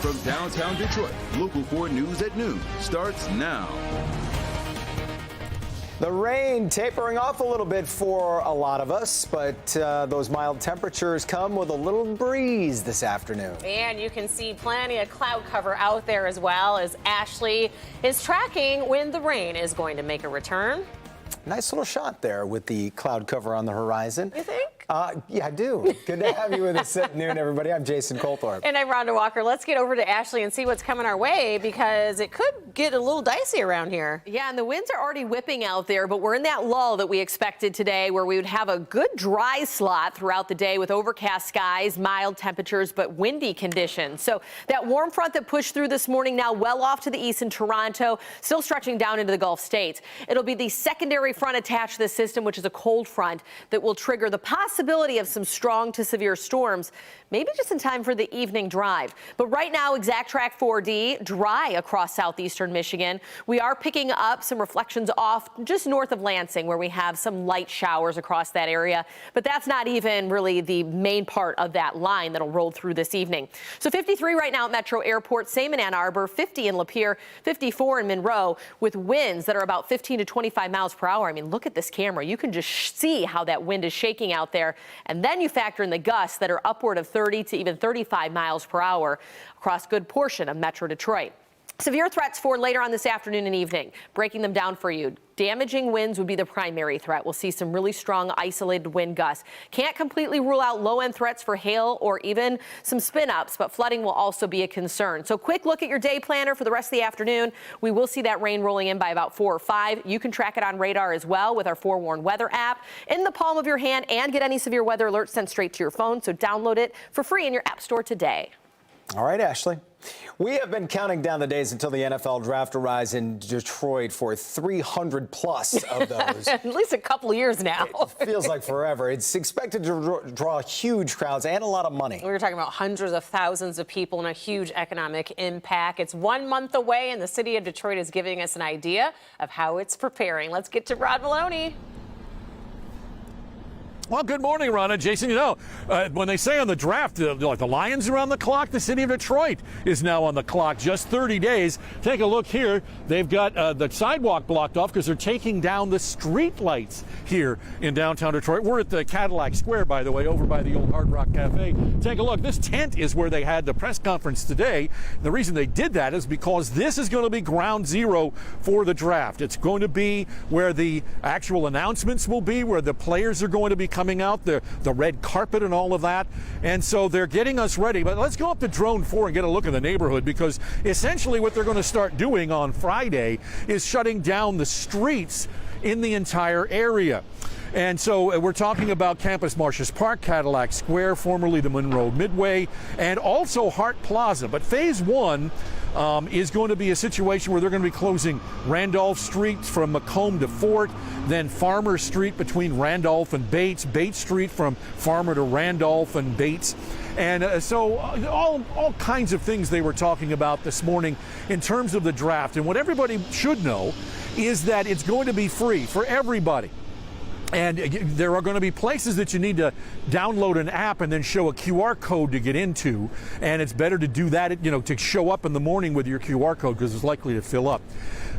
from downtown Detroit, Local 4 News at noon starts now. The rain tapering off a little bit for a lot of us, but those mild temperatures come with a little breeze this afternoon. And you can see plenty of cloud cover out there as well, as Ashley is tracking when the rain is going to make a return. Nice little shot there with the cloud cover on the horizon. You think? Yeah, I do. Good to have you with us at noon, everybody. I'm Jason Colthorpe. And I'm Rhonda Walker. Let's get over to Ashley and see what's coming our way, because it could get a little dicey around here. Yeah, and the winds are already whipping out there, but we're in that lull that we expected today, where we would have a good dry slot throughout the day with overcast skies, mild temperatures, but windy conditions. So that warm front that pushed through this morning now well off to the east in Toronto, still stretching down into the Gulf states. It'll be the secondary front attached to this system, which is a cold front, that will trigger the possibility of some strong to severe storms, maybe just in time for the evening drive. But right now, exact track 4D, dry across southeastern Michigan. We are picking up some reflections off just north of Lansing, where we have some light showers across that area. But that's not even really the main part of that line that'll roll through this evening. So 53 right now at Metro Airport, same in Ann Arbor, 50 in Lapeer, 54 in Monroe, with winds that are about 15 to 25 miles per hour. I mean, look at this camera. You can just see how that wind is shaking out there. And then you factor in the gusts that are upward of 30 to even 35 miles per hour across a good portion of Metro Detroit. Severe threats for later on this afternoon and evening. Breaking them down for you. Damaging winds would be the primary threat. We'll see some really strong isolated wind gusts. Can't completely rule out low-end threats for hail or even some spin-ups, but flooding will also be a concern. So quick look at your day planner for the rest of the afternoon. We will see that rain rolling in by about 4 or 5. You can track it on radar as well with our Forewarn Weather app in the palm of your hand, and get any severe weather alerts sent straight to your phone. So download it for free in your app store today. All right, Ashley. We have been counting down the days until the NFL draft arrives in Detroit for 300 plus of those. At least a couple of years now. It feels like forever. It's expected to draw huge crowds and a lot of money. We were talking about hundreds of thousands of people and a huge economic impact. It's 1 month away, and the city of Detroit is giving us an idea of how it's preparing. Let's get to Rod Maloney. Well, good morning, Rhonda. Jason, you know, when they say on the draft, like the Lions are on the clock, the city of Detroit is now on the clock. Just 30 days. Take a look here. They've got the sidewalk blocked off because they're taking down the street lights here in downtown Detroit. We're at the Cadillac Square, by the way, over by the old Hard Rock Cafe. Take a look. This tent is where they had the press conference today. The reason they did that is because this is going to be ground zero for the draft. It's going to be where the actual announcements will be, where the players are going to be coming out, the red carpet and all of that. And so they're getting us ready. But let's go up to Drone 4 and get a look at the neighborhood, because essentially what they're going to start doing on Friday is shutting down the streets in the entire area. And so we're talking about Campus Martius Park, Cadillac Square, formerly the Monroe Midway, and also Hart Plaza. But phase one is going to be a situation where they're going to be closing Randolph Street from Macomb to Fort, then Farmer Street between Randolph and Bates, Bates Street from Farmer to Randolph and Bates. And so all kinds of things they were talking about this morning in terms of the draft. And what everybody should know is that it's going to be free for everybody. And there are going to be places that you need to download an app and then show a QR code to get into. And it's better to do that, you know, to show up in the morning with your QR code, because it's likely to fill up.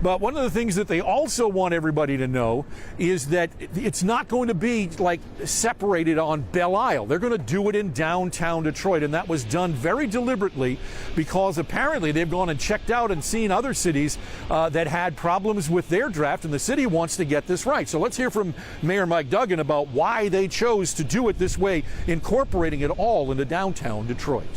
But one of the things that they also want everybody to know is that it's not going to be like separated on Belle Isle. They're going to do it in downtown Detroit, and that was done very deliberately because apparently they've gone and checked out and seen other cities that had problems with their draft, and the city wants to get this right. So let's hear from Mayor Mike Duggan about why they chose to do it this way, incorporating it all into downtown Detroit.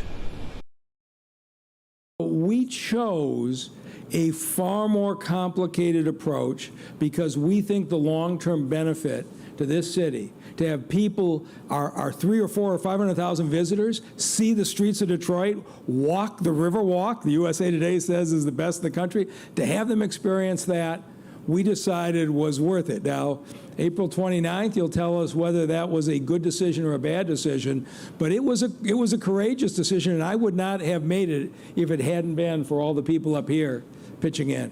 We chose a far more complicated approach because we think the long-term benefit to this city, to have people, our 3 or 4 or 500,000 visitors, see the streets of Detroit, walk the River Walk, the USA Today says is the best in the country, to have them experience that, we decided was worth it. Now, April 29th, you'll tell us whether that was a good decision or a bad decision, but it was a courageous decision, and I would not have made it if it hadn't been for all the people up here pitching in.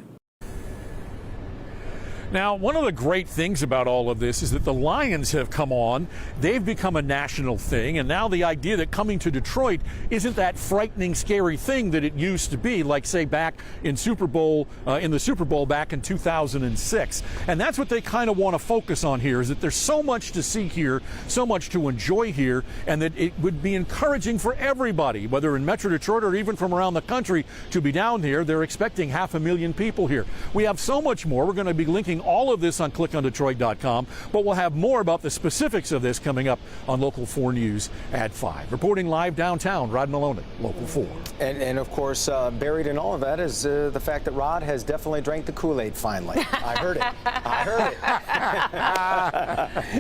Now, one of the great things about all of this is that the Lions have come on. They've become a national thing, and now the idea that coming to Detroit isn't that frightening, scary thing that it used to be, like, say, back in the Super Bowl back in 2006. And that's what they kind of want to focus on here, is that there's so much to see here, so much to enjoy here, and that it would be encouraging for everybody, whether in Metro Detroit or even from around the country, to be down here. They're expecting 500,000 people here. We have so much more. We're going to be linking all of this on clickondetroit.com, but we'll have more about the specifics of this coming up on Local 4 News at 5. Reporting live downtown, Rod Maloney, Local 4. And of course, buried in all of that is the fact that Rod has definitely drank the Kool-Aid finally. I heard it. I heard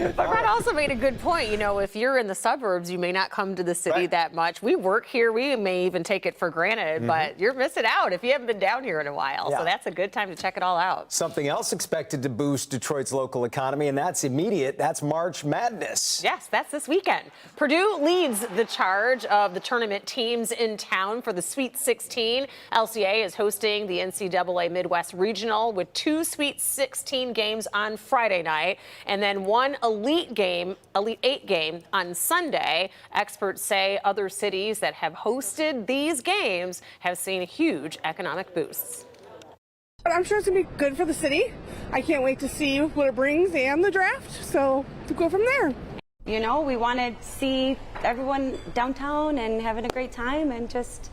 it. But Rod also made a good point. You know, if you're in the suburbs, you may not come to the city that much. We work here. We may even take it for granted, but you're missing out if you haven't been down here in a while. Yeah. So that's a good time to check it all out. Something else expected to boost Detroit's local economy, and that's immediate. That's March Madness. Yes, that's this weekend. Purdue leads the charge of the tournament teams in town for the Sweet 16. LCA is hosting the NCAA Midwest Regional with 2 Sweet 16 games on Friday night and then 1 Elite 8 game on Sunday. Experts say other cities that have hosted these games have seen huge economic boosts. I'm sure it's going to be good for the city. I can't wait to see what it brings and the draft, so to go from there. You know, we want to see everyone downtown and having a great time and just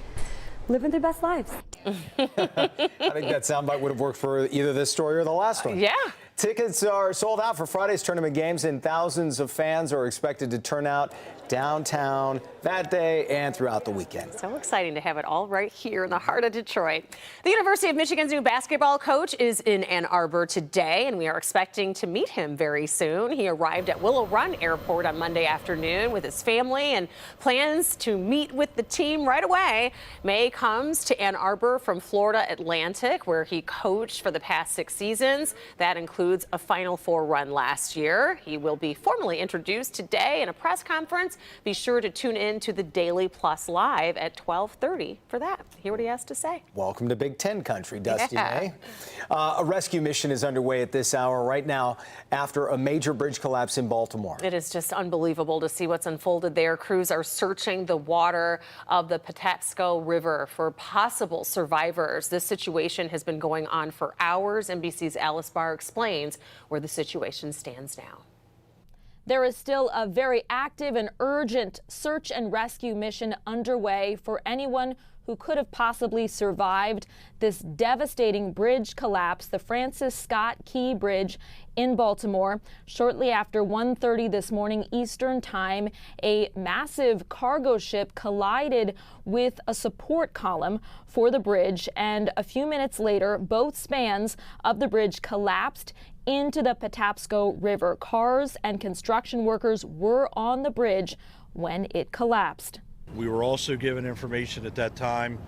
living their best lives. I think that soundbite would have worked for either this story or the last one. Yeah. Tickets are sold out for Friday's tournament games, and thousands of fans are expected to turn out downtown that day and throughout the weekend. So exciting to have it all right here in the heart of Detroit. The University of Michigan's new basketball coach is in Ann Arbor today, and we are expecting to meet him very soon. He arrived at Willow Run Airport on Monday afternoon with his family and plans to meet with the team right away. May comes to Ann Arbor from Florida Atlantic, where he coached for the past 6 seasons. That includes a Final Four run last year. He will be formally introduced today in a press conference. Be sure to tune in to the Daily Plus Live at 12:30 for that. Hear what he has to say. Welcome to Big Ten country, Dusty May. A rescue mission is underway at this hour right now after a major bridge collapse in Baltimore. It is just unbelievable to see what's unfolded there. Crews are searching the water of the Patapsco River for possible survivors. This situation has been going on for hours. NBC's Alice Barr explains where the situation stands now. There is still a very active and urgent search and rescue mission underway for anyone who could have possibly survived this devastating bridge collapse, the Francis Scott Key Bridge in Baltimore. Shortly after 1:30 this morning Eastern Time, a massive cargo ship collided with a support column for the bridge, and a few minutes later, both spans of the bridge collapsed into the Patapsco River. Cars and construction workers were on the bridge when it collapsed. We were also given information at that time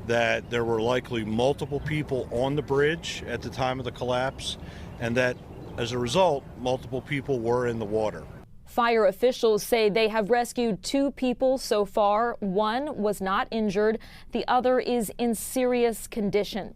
that there were likely multiple people on the bridge at the time of the collapse, and that as a result, multiple people were in the water. Fire officials say they have rescued 2 people so far. One was not injured. The other is in serious condition.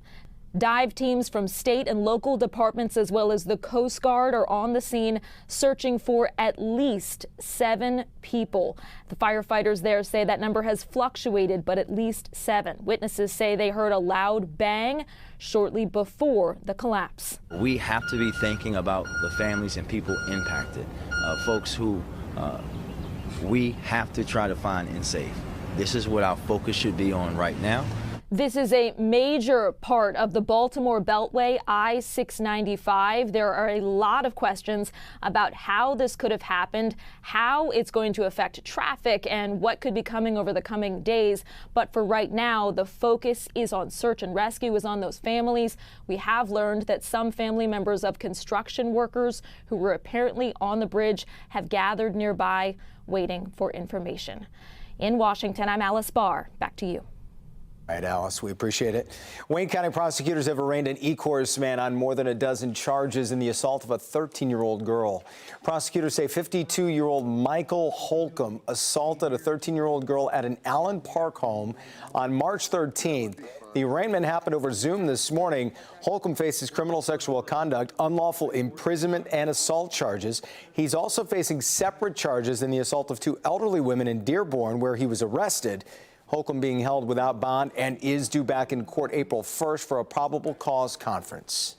Dive teams from state and local departments as well as the Coast Guard are on the scene searching for at least 7 people. The firefighters there say that number has fluctuated, but at least 7. Witnesses say they heard a loud bang shortly before the collapse. We have to be thinking about the families and people impacted, folks who we have to try to find and save. This is what our focus should be on right now. This is a major part of the Baltimore Beltway, I-695. There are a lot of questions about how this could have happened, how it's going to affect traffic, and what could be coming over the coming days. But for right now, the focus is on search and rescue, is on those families. We have learned that some family members of construction workers who were apparently on the bridge have gathered nearby, waiting for information. In Washington, I'm Alice Barr. Back to you. All right, Alice, we appreciate it. Wayne County prosecutors have arraigned an Ecorse man on more than a dozen charges in the assault of a 13-year-old girl. Prosecutors say 52-year-old Michael Holcomb assaulted a 13-year-old girl at an Allen Park home on March 13th. The arraignment happened over Zoom this morning. Holcomb faces criminal sexual conduct, unlawful imprisonment, and assault charges. He's also facing separate charges in the assault of two elderly women in Dearborn, where he was arrested. Holcomb being held without bond and is due back in court April 1st for a probable cause conference.